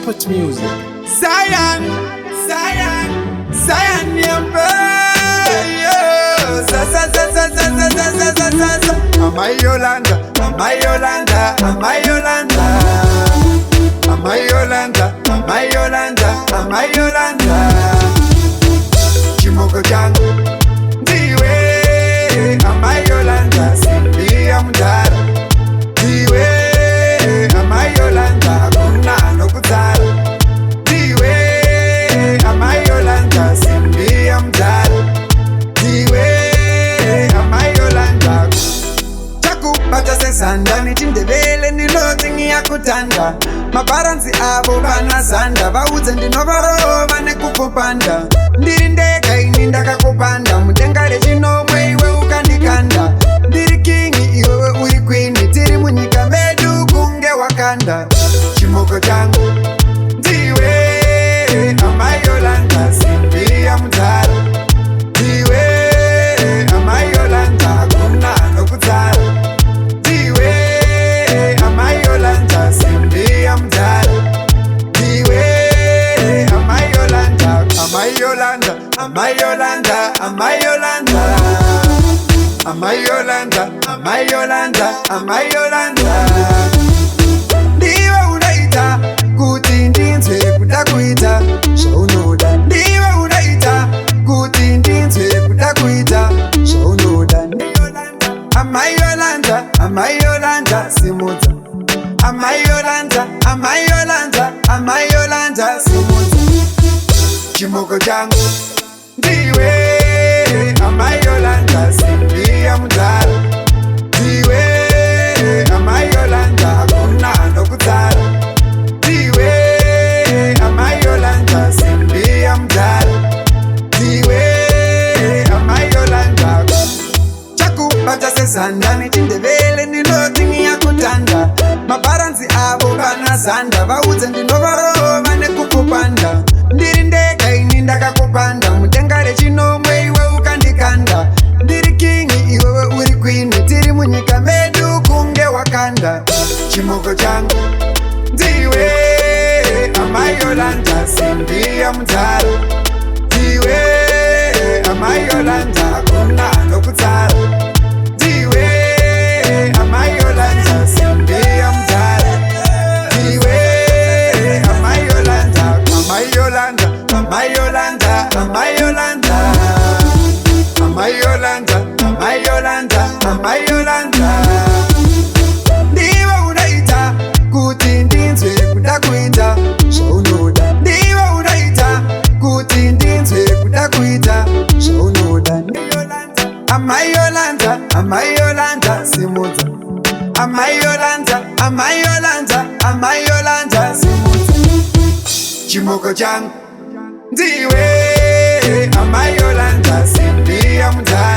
Support music. Zion, Yambo. Amayolanda. Chimoko changu ndiwe Amayolanda, Simbia mudhara ndiwe Amayolanda, hakuna nokudzara ndiwe Amayolanda, Simbia mudhara ndiwe Amayolanda. Chakubata sesanda nichindevele ndinoti ngiyakutanda, mabaranzi avo vanazanda vaudze ndinovarova nekukupanda, ndiri ndega ini ndakakupanda mudenga rechinomwe iwe ukandikanda, ndiri kingi iwewe uri kwini, tiri munyika medu kunge wakanda. Chimoko changu ndiwe Amayolanda, Simbia mudhara ndiwe Amayolanda, hakuna nokudzara ndiwe Amayolanda, Simbia mudhara ndiwe Amayolanda. Ndiwe unaita kuti ndinzwe kuda kuita zvaunoda, ndiwe unaita kuti ndinzwe kuda kuita zvaunoda. Amayolanda, simudza. Amayolanda, simudza. Chimoko changu ndiwe Amayolanda, Simbia mudhara ndiwe Amayolanda, hakuna nokudzara ndiwe Amayolanda, Simbia mudhara ndiwe Amayolanda. Chakubata sezanda nechindevele ndinoti ngiyakutanda, mabaranzi avo vanazanda vaudze ndinovarova nekukupanda, ndiri ndega ini ndakakupanda mudenga rechinomwe iwe ukandikanda, ndiri kingi iwewe uri kwini, tiri munyika medu kunge wakanda. Chimoko changu ndiwe Amayolanda, Simbia mudhara ndiwe Amayolanda, hakuna nokudzara ndiwe Amayolanda, Simbia mudhara ndiwe Amayolanda. Ndiwe unaita kuti ndinzwe kuda kuita zvaunoda, ndiwe unaita kuti ndinzwe kuda kuita zvaunoda. Amayolanda, simudza. Amayolanda, simudza. Chimoko changu ndiwe Amayolanda, Simbia mudhara